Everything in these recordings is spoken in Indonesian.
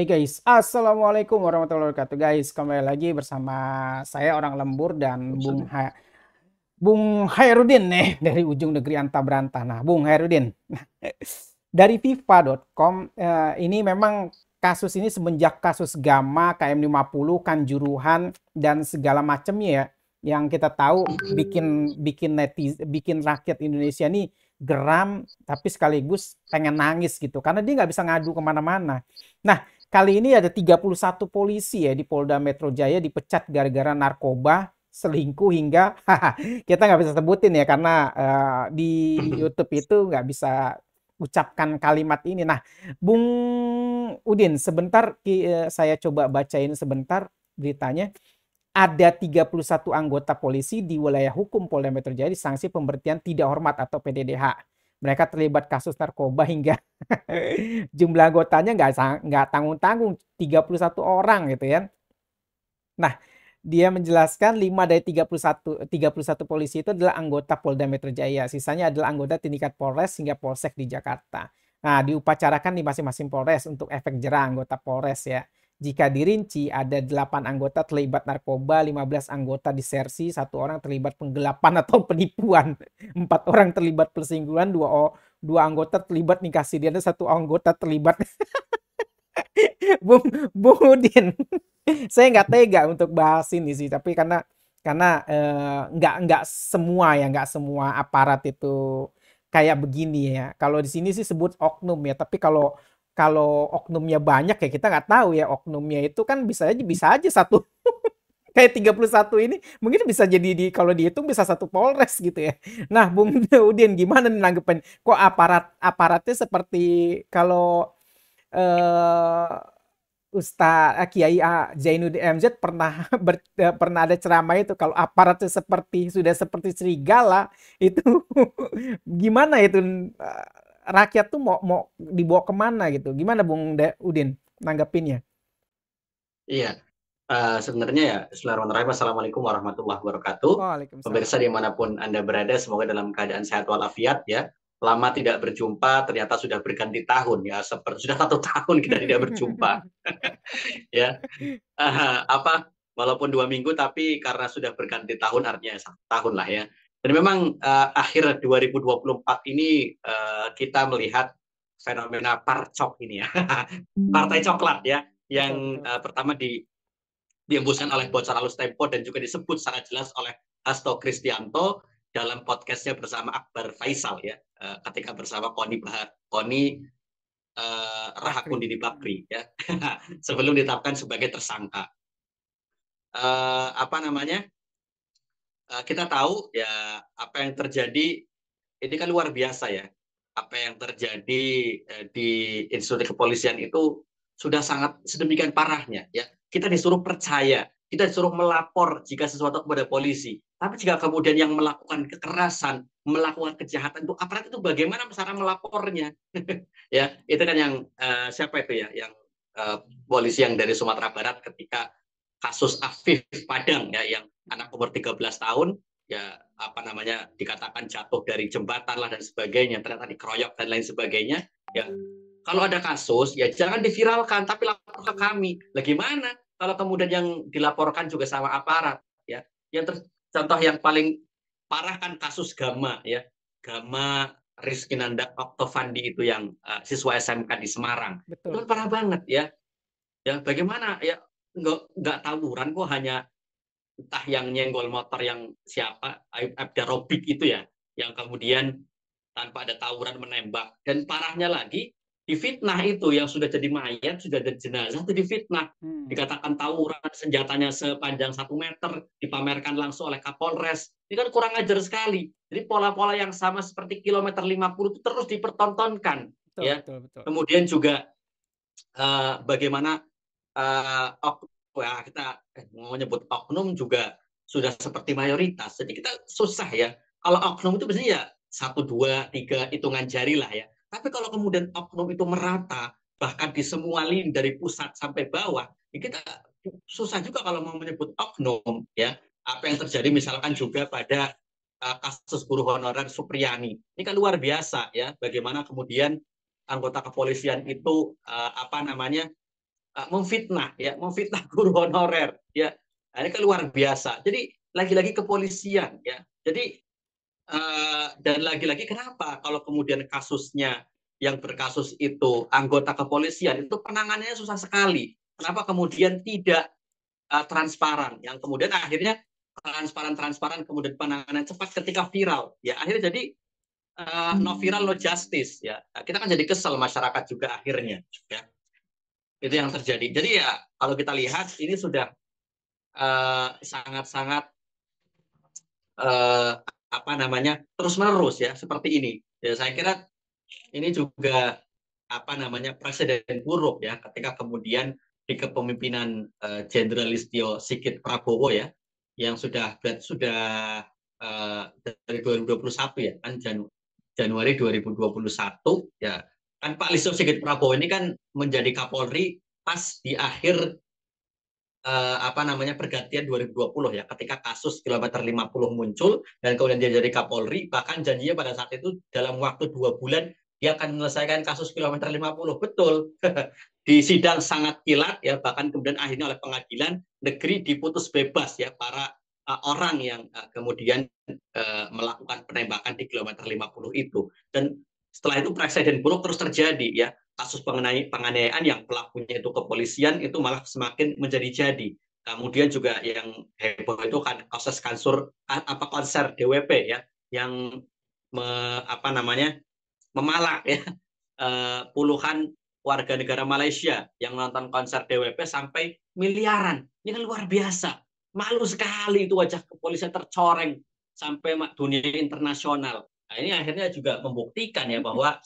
Hai guys, Assalamualaikum warahmatullahi wabarakatuh guys. Kembali lagi bersama saya orang lembur dan Bung Hairudin nih dari ujung negeri anta berantah. Nah, Bung Hairudin, dari FIFA.com ini memang kasus ini semenjak kasus Gamma, KM50, Kanjuruhan dan segala macamnya ya, yang kita tahu bikin bikin rakyat Indonesia nih geram tapi sekaligus pengen nangis gitu karena dia nggak bisa ngadu kemana-mana. Nah, kali ini ada 31 polisi ya di Polda Metro Jaya dipecat gara-gara narkoba, selingkuh hingga kita nggak bisa sebutin ya karena di YouTube itu nggak bisa ucapkan kalimat ini. Nah, Bung Udin, sebentar saya coba bacain sebentar beritanya. Ada 31 anggota polisi di wilayah hukum Polda Metro Jaya disanksi pemberhentian tidak hormat atau PDDH. Mereka terlibat kasus narkoba hingga jumlah anggotanya nggak tanggung-tanggung 31 orang gitu ya. Nah, dia menjelaskan 5 dari 31 polisi itu adalah anggota Polda Metro Jaya. Sisanya adalah anggota tingkat Polres hingga Polsek di Jakarta. Nah, diupacarakan di masing-masing Polres untuk efek jerah anggota Polres ya. Jika dirinci, ada 8 anggota terlibat narkoba, 15 anggota disersi, 1 orang terlibat penggelapan atau penipuan, 4 orang terlibat persinggungan, 2 anggota terlibat nikah siri, dan 1 anggota terlibat Bung Bung Udin. Saya nggak tega untuk bahas ini sih, tapi karena nggak semua ya, nggak semua aparat itu kayak begini ya. Kalau di sini sih sebut oknum ya, tapi kalau kalau oknumnya banyak ya kita nggak tahu ya oknumnya itu kan bisa aja satu kayak 31 ini mungkin bisa jadi kalau dihitung bisa satu Polres gitu ya. Nah, Bung Udin gimana nih nanggepin? Kok aparatnya seperti kalau eh Kiai Zainuddin MZ pernah pernah ada ceramah itu kalau aparatnya sudah seperti serigala itu gimana itu rakyat tuh mau mau dibawa kemana gitu? Gimana Bung Udin nanggepinnya? Iya, sebenarnya ya, Bismillahirrahmanirrahim. Assalamualaikum warahmatullahi wabarakatuh. Pemirsa Waalaikumsalam. dimanapun Anda berada, semoga dalam keadaan sehat walafiat ya. Lama tidak berjumpa, ternyata sudah berganti tahun ya. Seperti sudah 1 tahun kita tidak berjumpa ya. Apa? Walaupun 2 minggu, tapi karena sudah berganti tahun artinya 1 tahun lah ya. Dan memang akhir 2024 ini kita melihat fenomena parcok ini ya, partai coklat ya, Betul, yang betul. pertama diembuskan oleh Bocor Alus Tempo dan juga disebut secara jelas oleh Hasto Kristianto dalam podcastnya bersama Akbar Faisal ya, ketika bersama Koni Bakri. Rahakundi Bakri ya, sebelum ditetapkan sebagai tersangka. Apa namanya? Kita tahu ya apa yang terjadi ini kan luar biasa ya. Apa yang terjadi di institusi kepolisian itu sudah sangat sedemikian parahnya ya. Kita disuruh percaya, kita disuruh melapor jika sesuatu kepada polisi. Tapi jika kemudian yang melakukan kekerasan, melakukan kejahatan itu aparat itu bagaimana cara melapornya? Ya, itu kan yang siapa itu ya, yang polisi yang dari Sumatera Barat ketika kasus Afif Padang ya, yang anak umur 13 tahun ya, apa namanya, dikatakan jatuh dari jembatan lah dan sebagainya, ternyata dikeroyok dan lain sebagainya ya. Kalau ada kasus ya jangan diviralkan tapi lapor ke kami. Bagaimana kalau kemudian yang dilaporkan juga sama aparat ya. Contoh yang paling parah kan kasus Gama ya, Gama Rizky Nanda Oktovandi itu yang siswa SMK di Semarang. Itu Betul, kan parah betul. banget ya. Ya bagaimana ya, nggak tawuran kok, hanya entah yang nyenggol motor yang siapa, Aibda Robik itu ya, yang kemudian tanpa ada tawuran menembak. Dan parahnya lagi, difitnah itu yang sudah jadi mayat, sudah ada jenazah, itu difitnah. Hmm. Dikatakan tawuran, senjatanya sepanjang 1 meter, dipamerkan langsung oleh Kapolres. Ini kan kurang ajar sekali. Jadi pola-pola yang sama seperti kilometer 50 itu terus dipertontonkan. Betul, Ya. betul, betul. Kemudian juga bagaimana kita mau menyebut oknum juga sudah seperti mayoritas. Jadi kita susah ya. Kalau oknum itu biasanya ya 1, 2, 3 hitungan jari lah ya. Tapi kalau kemudian oknum itu merata, bahkan di semua lini dari pusat sampai bawah, ya kita susah juga kalau mau menyebut oknum ya. Apa yang terjadi misalkan juga pada kasus guru honorer Supriyani. Ini kan luar biasa ya. Bagaimana kemudian anggota kepolisian itu apa namanya, memfitnah ya, memfitnah guru honorer ya. Nah, ini kan luar biasa. Jadi lagi-lagi kepolisian ya. Jadi dan lagi-lagi kenapa kalau kemudian kasusnya yang berkasus itu anggota kepolisian itu penanganannya susah sekali. Kenapa kemudian tidak transparan? Yang kemudian akhirnya transparan kemudian penanganan cepat ketika viral. Ya akhirnya jadi no viral no justice ya. Kita kan jadi kesel masyarakat juga akhirnya ya. Itu yang terjadi. Jadi ya kalau kita lihat ini sudah sangat-sangat apa namanya terus menerus ya seperti ini. Ya, saya kira ini juga apa namanya presiden buruk ya ketika kemudian di kepemimpinan Jenderal Listio Sigit Prabowo ya yang sudah dari 2021 ya kan Januari 2021 ya kan Pak Listio Sigit Prabowo ini kan menjadi Kapolri pas di akhir apa namanya pergantian 2020 ya ketika kasus kilometer 50 muncul dan kemudian dia jadi Kapolri bahkan janjinya pada saat itu dalam waktu 2 bulan dia akan menyelesaikan kasus kilometer 50 betul di sidang sangat kilat ya bahkan kemudian akhirnya oleh pengadilan negeri diputus bebas ya para orang yang kemudian melakukan penembakan di kilometer 50 itu dan setelah itu presiden buruk terus terjadi ya kasus penganiayaan yang pelakunya itu kepolisian itu malah semakin menjadi-jadi. Kemudian juga yang heboh itu kan kasus konser DWP ya yang apa namanya memalak ya puluhan warga negara Malaysia yang nonton konser DWP sampai miliaran. Ini kan luar biasa. Malu sekali itu wajah kepolisian tercoreng sampai dunia internasional. Nah, ini akhirnya juga membuktikan ya bahwa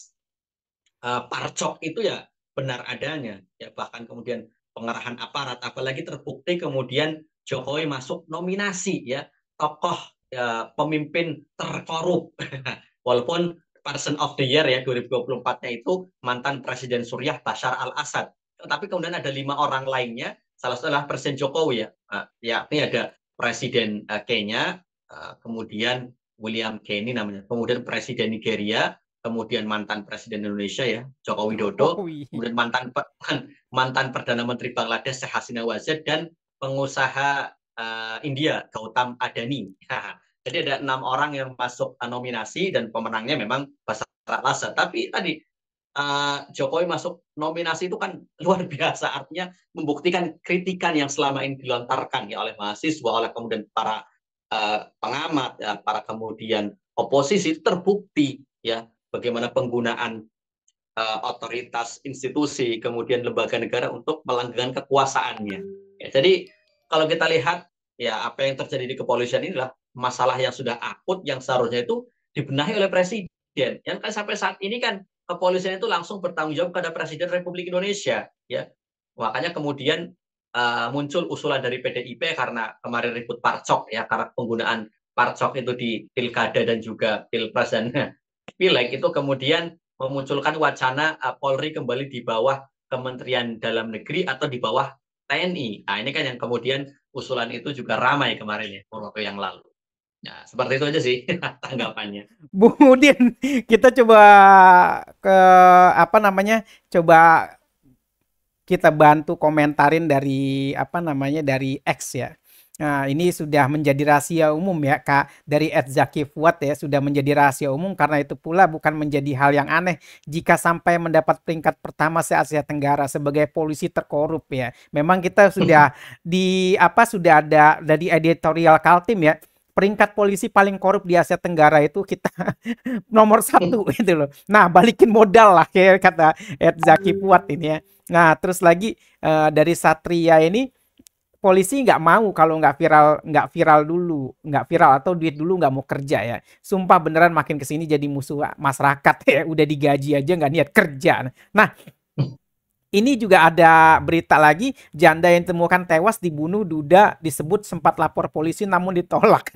parcok itu ya benar adanya ya bahkan kemudian pengerahan aparat apalagi terbukti kemudian Jokowi masuk nominasi ya tokoh ya, pemimpin terkorup walaupun person of the year ya 2024-nya itu mantan Presiden Suriah Bashar al-Assad tapi kemudian ada 5 orang lainnya salah satu adalah Presiden Jokowi ya yakni ada Presiden Kenya kemudian William Kenny namanya kemudian Presiden Nigeria kemudian mantan Presiden Indonesia ya Joko Widodo, Jokowi. kemudian mantan Perdana Menteri Bangladesh Sheikh Hasina Wajid dan pengusaha India Gautam Adani. Jadi ada 6 orang yang masuk nominasi dan pemenangnya memang Bashar al-Assad. Tapi tadi Jokowi masuk nominasi itu kan luar biasa artinya membuktikan kritikan yang selama ini dilontarkan ya oleh mahasiswa oleh kemudian para pengamat ya para kemudian oposisi itu terbukti ya bagaimana penggunaan otoritas institusi kemudian lembaga negara untuk melanggengkan kekuasaannya. Ya, jadi kalau kita lihat ya apa yang terjadi di kepolisian inilah masalah yang sudah akut yang seharusnya itu dibenahi oleh presiden. Yang kan sampai saat ini kan kepolisian itu langsung bertanggung jawab kepada Presiden Republik Indonesia. Ya, makanya kemudian muncul usulan dari PDIP karena kemarin ribut parcok ya karena penggunaan parcok itu di pilkada dan juga pilpres dan pileg itu kemudian memunculkan wacana Polri kembali di bawah Kementerian Dalam Negeri atau di bawah TNI. Nah ini kan yang kemudian usulan itu juga ramai kemarin ya beberapa yang lalu. Nah seperti itu aja sih tanggapannya. Bung Udin, kita coba ke apa namanya? Coba kita bantu komentarin dari apa namanya dari X ya. Nah, ini sudah menjadi rahasia umum ya, Kak. Dari Zaki Fuad ya, sudah menjadi rahasia umum karena itu pula bukan menjadi hal yang aneh jika sampai mendapat peringkat pertama se-Asia Tenggara sebagai polisi terkorup ya. Memang kita sudah di apa sudah ada dari editorial Kaltim ya. Peringkat polisi paling korup di Asia Tenggara itu kita nomor 1 gitu loh. Nah, balikin modal lah kayak kata Zaki Fuad ini ya. Nah, terus lagi dari Satria ini polisi nggak mau kalau nggak viral dulu, nggak viral atau duit dulu nggak mau kerja ya. Sumpah beneran makin kesini jadi musuh masyarakat ya. Udah digaji aja nggak niat kerja. Nah, ini juga ada berita lagi, janda yang ditemukan tewas dibunuh duda disebut sempat lapor polisi namun ditolak.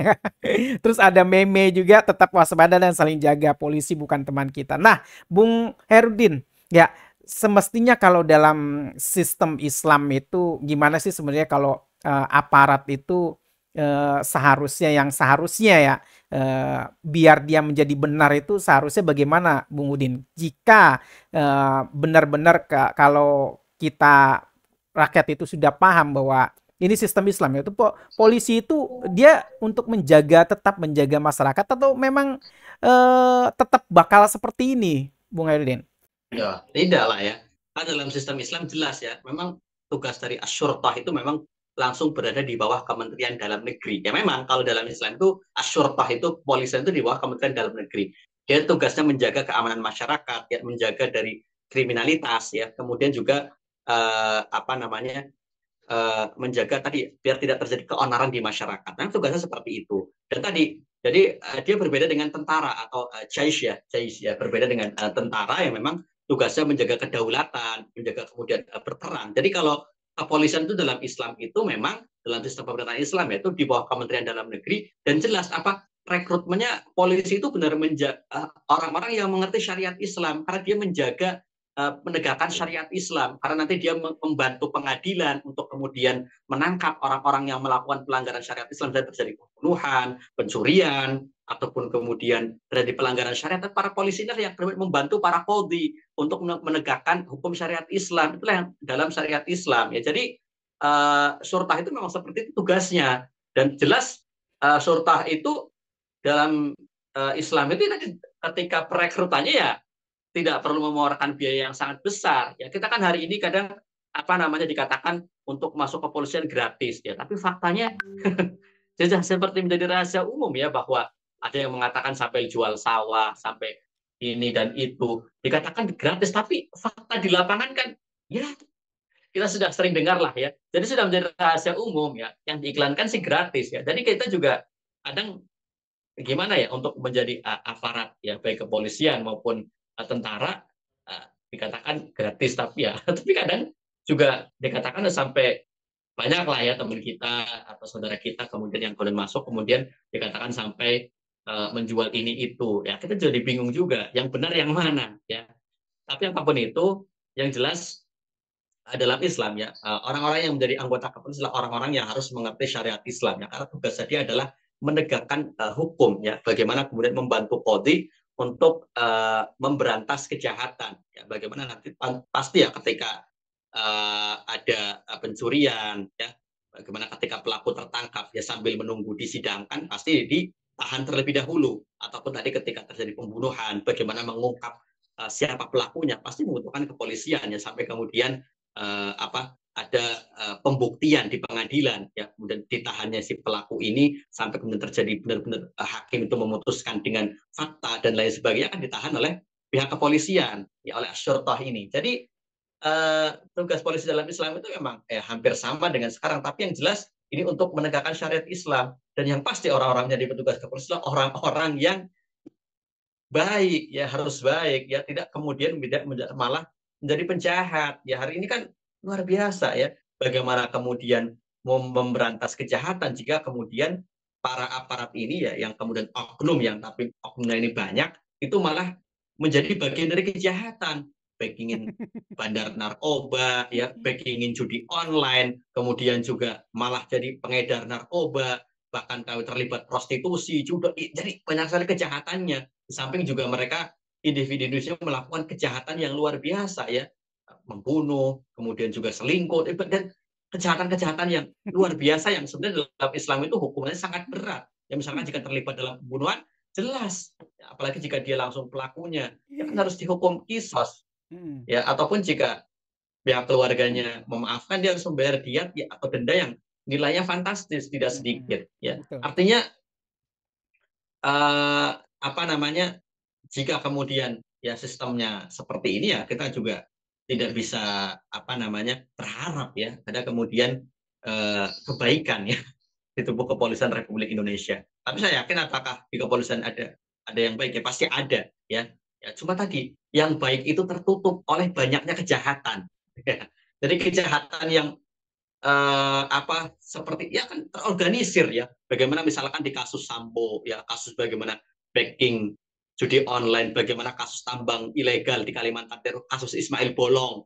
Terus ada meme juga tetap waspada dan saling jaga polisi bukan teman kita. Nah, Bung Herudin, ya semestinya kalau dalam sistem Islam itu gimana sih sebenarnya kalau aparat itu seharusnya ya biar dia menjadi benar itu seharusnya bagaimana Bung Udin? Jika benar-benar kalau kita rakyat itu sudah paham bahwa ini sistem Islam, itu polisi itu dia untuk tetap menjaga masyarakat, atau memang tetap bakal seperti ini, Bung Herudin? Ya, tidak lah ya. Kan dalam sistem Islam jelas ya, memang tugas dari asyurtah itu memang langsung berada di bawah Kementerian Dalam Negeri. Ya memang kalau dalam Islam itu asyurtah itu kepolisian itu di bawah Kementerian Dalam Negeri. Dia tugasnya menjaga keamanan masyarakat, ya, menjaga dari kriminalitas, ya, kemudian juga apa namanya menjaga tadi biar tidak terjadi keonaran di masyarakat. Nah, tugasnya seperti itu. Dan tadi jadi dia berbeda dengan tentara atau jais ya, berbeda dengan tentara yang memang tugasnya menjaga kedaulatan, menjaga kemudian berperang. Jadi kalau kepolisian itu dalam Islam itu memang dalam sistem pemerintahan Islam yaitu di bawah Kementerian Dalam Negeri, dan jelas apa rekrutmennya polisi itu benar menjaga orang-orang yang mengerti syariat Islam, karena dia menjaga menegakkan syariat Islam, karena nanti dia membantu pengadilan untuk kemudian menangkap orang-orang yang melakukan pelanggaran syariat Islam dan terjadi pembunuhan, pencurian, ataupun kemudian terjadi pelanggaran syariat. Para polisi ini yang membantu para qadhi untuk menegakkan hukum syariat Islam. Itulah yang dalam syariat Islam ya. Jadi syurtah itu memang seperti itu tugasnya, dan jelas syurtah itu dalam Islam itu ketika perekrutannya ya tidak perlu mengeluarkan biaya yang sangat besar. Ya, kita kan hari ini kadang apa namanya dikatakan untuk masuk kepolisian gratis ya, tapi faktanya sudah seperti menjadi rahasia umum ya, bahwa ada yang mengatakan sampai jual sawah, sampai ini dan itu dikatakan gratis, tapi fakta di lapangan kan ya kita sudah sering dengar lah ya. Jadi sudah menjadi rahasia umum ya, yang diiklankan sih gratis ya. Jadi kita juga kadang gimana ya untuk menjadi aparat ya, baik kepolisian maupun tentara, dikatakan gratis, tapi ya tapi kadang juga dikatakan sampai banyak lah ya teman kita atau saudara kita kemudian yang kemudian masuk kemudian dikatakan sampai menjual ini itu ya, kita jadi bingung juga yang benar yang mana ya. Tapi apapun itu yang jelas dalam Islam ya, orang-orang yang menjadi anggota kepolisian adalah orang-orang yang harus mengerti syariat Islam ya, karena tugas dia adalah menegakkan hukum ya, bagaimana kemudian membantu Polri untuk memberantas kejahatan ya, bagaimana nanti pasti ya ketika ada pencurian ya, bagaimana ketika pelaku tertangkap ya, sambil menunggu disidangkan pasti ditahan terlebih dahulu, ataupun tadi ketika terjadi pembunuhan bagaimana mengungkap siapa pelakunya, pasti membutuhkan kepolisian ya, sampai kemudian ada pembuktian di pengadilan ya, kemudian ditahannya si pelaku ini sampai kemudian terjadi benar-benar hakim itu memutuskan dengan fakta dan lain sebagainya, akan ditahan oleh pihak kepolisian ya, oleh asyurtah ini. Jadi tugas polisi dalam Islam itu memang hampir sama dengan sekarang, tapi yang jelas ini untuk menegakkan syariat Islam, dan yang pasti orang-orangnya di petugas kepolisian orang-orang yang baik ya, harus baik ya, tidak kemudian malah menjadi penjahat ya. Hari ini kan luar biasa ya, bagaimana kemudian memberantas kejahatan jika kemudian para aparat ini ya, yang kemudian oknum, yang tapi oknumnya ini banyak, itu malah menjadi bagian dari kejahatan, baik ingin bandar narkoba ya, baik ingin judi online, kemudian juga malah jadi pengedar narkoba, bahkan kami terlibat prostitusi juga. Jadi banyak sekali kejahatannya. Di samping juga mereka individu Indonesia melakukan kejahatan yang luar biasa ya, membunuh, kemudian juga selingkuh, dan kejahatan-kejahatan yang luar biasa yang sebenarnya dalam Islam itu hukumannya sangat berat. Ya misalkan jika terlibat dalam pembunuhan, jelas, apalagi jika dia langsung pelakunya, ya kan harus dihukum kisos. Ya, ataupun jika pihak keluarganya memaafkan, dia harus membayar diat ya, atau denda yang nilainya fantastis, tidak sedikit ya. Betul. Artinya apa namanya, jika kemudian ya sistemnya seperti ini ya, kita juga tidak bisa apa namanya berharap ya ada kemudian kebaikan ya di tubuh kepolisian Republik Indonesia. Tapi saya yakin apakah di kepolisian ada yang baik, ya pasti ada ya. Ya cuma tadi yang baik itu tertutup oleh banyaknya kejahatan. Jadi kejahatan yang apa seperti ya kan terorganisir ya. Bagaimana misalkan di kasus Sambo ya, kasus bagaimana backing judi online, bagaimana kasus tambang ilegal di Kalimantan Timur, kasus Ismail Bolong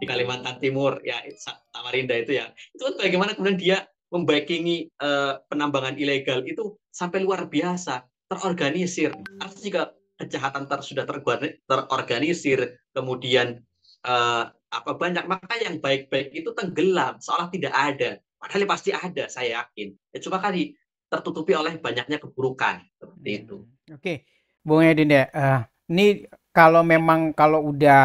di Kalimantan Timur ya, Samarinda itu ya. Itu kan bagaimana kemudian dia membackingi penambangan ilegal itu sampai luar biasa, terorganisir. Artinya jika kejahatan sudah terorganisir, kemudian apa banyak, maka yang baik-baik itu tenggelam, seolah tidak ada. Padahal pasti ada, saya yakin. Ya, cuma kali tertutupi oleh banyaknya keburukan seperti itu. Oke, Bung Edin ya. Ini kalau udah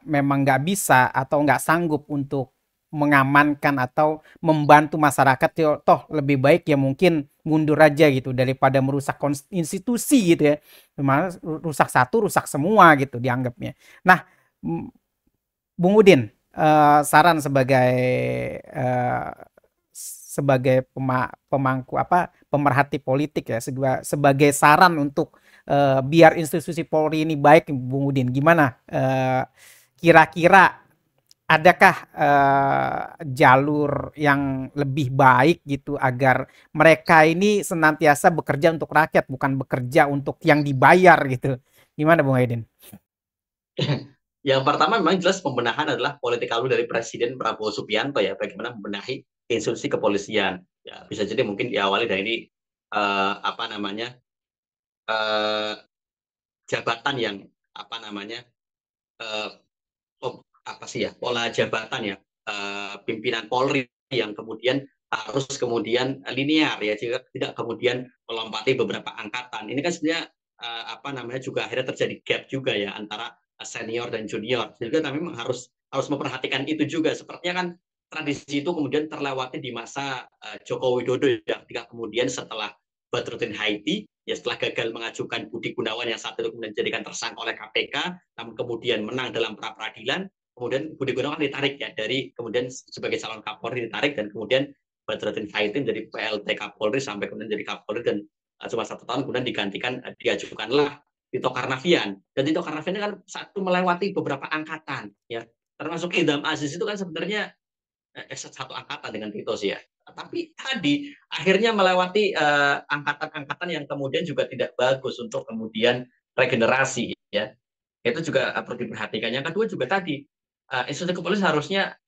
memang nggak bisa atau nggak sanggup untuk mengamankan atau membantu masyarakat, toh lebih baik ya mungkin mundur aja gitu daripada merusak institusi gitu ya. Dimana rusak satu, rusak semua gitu dianggapnya. Nah, Bung Udin, saran eh, sebagai pemangku apa pemerhati politik ya, sebagai saran untuk biar institusi Polri ini baik, Bung Udin, gimana? Kira-kira adakah jalur yang lebih baik gitu agar mereka ini senantiasa bekerja untuk rakyat, bukan bekerja untuk yang dibayar gitu? Gimana, Bung Udin? Yang pertama memang jelas pembenahan adalah politik lalu dari Presiden Prabowo Subianto ya, bagaimana membenahi institusi kepolisian. Ya, bisa jadi mungkin diawali dari ini apa namanya eh, jabatan yang apa namanya eh, apa sih ya pola jabatan ya pimpinan Polri yang kemudian harus kemudian linear ya, jika tidak kemudian melompati beberapa angkatan. Ini kan sebenarnya apa namanya juga akhirnya terjadi gap juga ya antara senior dan junior. Jadi kami memang harus memperhatikan itu juga. Sepertinya kan tradisi itu kemudian terlewati di masa Joko Widodo ya, ketika kemudian setelah Badrudin Haiti ya, setelah gagal mengajukan Budi Gunawan yang saat itu kemudian dijadikan tersangka oleh KPK, namun kemudian menang dalam pra peradilan, kemudian Budi Gunawan ditarik ya dari kemudian sebagai calon Kapolri ditarik, dan kemudian Badrodin Haiti dari PLT Kapolri sampai kemudian jadi Kapolri, dan cuma 1 tahun kemudian digantikan diajukanlah Tito Karnavian. Dan Tito Karnavian kan satu melewati beberapa angkatan ya, termasuk Idam Aziz itu kan sebenarnya satu angkatan dengan Tito sih ya. Tapi tadi akhirnya melewati angkatan-angkatan yang kemudian juga tidak bagus untuk kemudian regenerasi ya. Itu juga perlu diperhatikan. Yang kedua juga tadi institusi kepolisian harusnya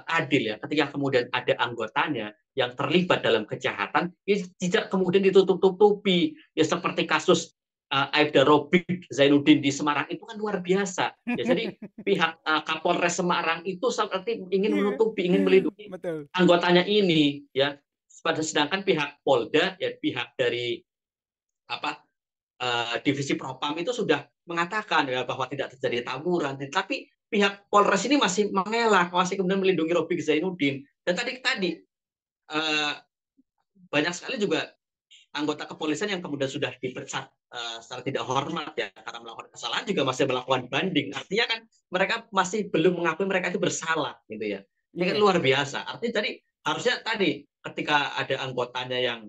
adil ya. Ketika kemudian ada anggotanya yang terlibat dalam kejahatan, ya tidak kemudian ditutup-tutupi. Ya seperti kasus Aibda Robik Zainuddin di Semarang itu kan luar biasa. Ya, jadi pihak Kapolres Semarang itu seperti ingin menutupi, ingin melindungi Betul. anggotanya ini, ya. Sedangkan pihak Polda, ya pihak dari apa divisi Propam itu sudah mengatakan ya bahwa tidak terjadi tawuran, tapi pihak Polres ini masih mengelak, masih kemudian melindungi Robik Zainuddin. Dan tadi uh, banyak sekali juga anggota kepolisian yang kemudian sudah dipecat secara tidak hormat ya karena melakukan kesalahan, juga masih melakukan banding. Artinya kan mereka masih belum mengakui mereka itu bersalah gitu ya. Ini kan Iya. luar biasa. Artinya tadi harusnya tadi ketika ada anggotanya yang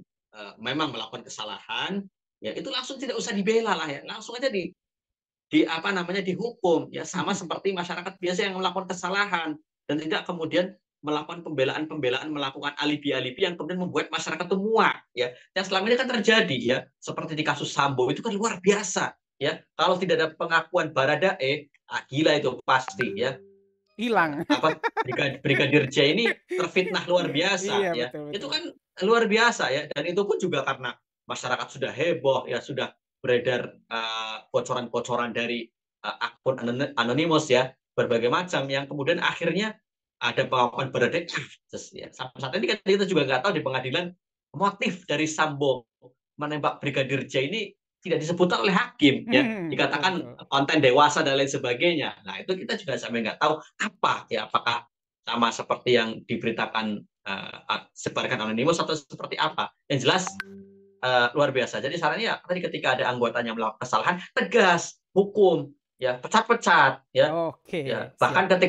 memang melakukan kesalahan, ya itu langsung tidak usah dibela lah ya, langsung aja di apa namanya dihukum ya, sama seperti masyarakat biasa yang melakukan kesalahan, dan tidak kemudian melakukan pembelaan-pembelaan, melakukan alibi-alibi yang kemudian membuat masyarakat itu muak ya. Yang selama ini kan terjadi ya, seperti di kasus Sambo itu kan luar biasa ya. Kalau tidak ada pengakuan Baradae, gila itu pasti ya. Hilang. Apa Brigadir J ini terfitnah luar biasa Iya, ya. betul Itu betul. kan luar biasa ya, dan itu pun juga karena masyarakat sudah heboh ya, sudah beredar bocoran-bocoran dari akun anonimus ya, berbagai macam, yang kemudian akhirnya ada pengakuan Baradae ya. Sampai saat ini kan kita juga nggak tahu di pengadilan motif dari Sambo menembak Brigadir J ini tidak disebutkan oleh hakim ya, Betul dikatakan betul. konten dewasa dan lain sebagainya. Nah itu kita juga sampai nggak tahu apa ya, apakah sama seperti yang diberitakan sebarkan anonimus atau seperti apa. Yang jelas luar biasa. Jadi sarannya ya tadi, ketika ada anggotanya melakukan kesalahan, tegas, hukum, ya pecat-pecat, ya Oke, bahkan siap.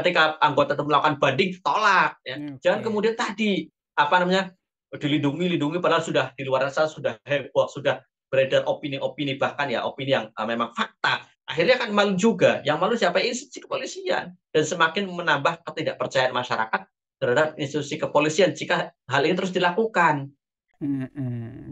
ketika anggota itu melakukan banding, tolak ya. Jangan Oke. kemudian tadi apa namanya dilindungi padahal sudah di luar sana sudah heboh, sudah beredar opini-opini, bahkan ya opini yang memang fakta. Akhirnya kan malu juga. Yang malu siapa? Institusi kepolisian. Dan semakin menambah ketidakpercayaan masyarakat terhadap institusi kepolisian jika hal ini terus dilakukan.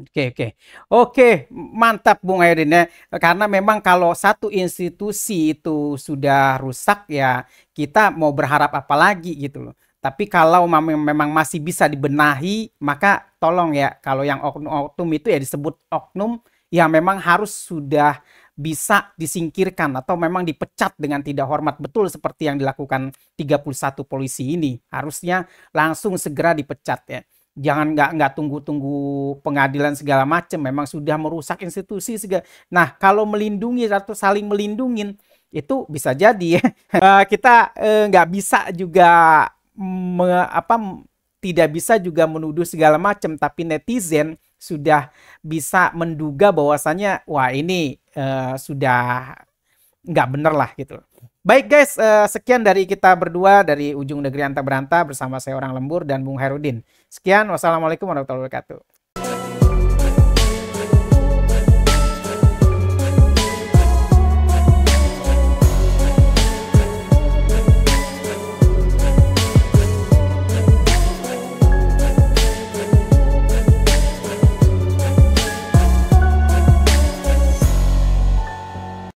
Oke oke. Oke, mantap Bung Hairin ya. Karena memang kalau satu institusi itu sudah rusak ya, kita mau berharap apa lagi gitu loh. Tapi kalau memang masih bisa dibenahi, maka tolong ya, kalau yang oknum-oknum itu ya disebut oknum, ya memang harus sudah bisa disingkirkan atau memang dipecat dengan tidak hormat, betul seperti yang dilakukan 31 polisi ini. Harusnya langsung segera dipecat ya. Jangan nggak tunggu-tunggu pengadilan segala macam, memang sudah merusak institusi segala. Nah, kalau melindungi atau saling melindungin itu bisa jadi ya. Kita nggak bisa juga tidak bisa juga menuduh segala macam, tapi netizen sudah bisa menduga bahwasannya wah ini sudah nggak bener lah gitu. Baik guys, sekian dari kita berdua dari Ujung Negeri Anta Beranta bersama saya Orang Lembur dan Bung Herudin. Sekian, wassalamualaikum warahmatullahi wabarakatuh.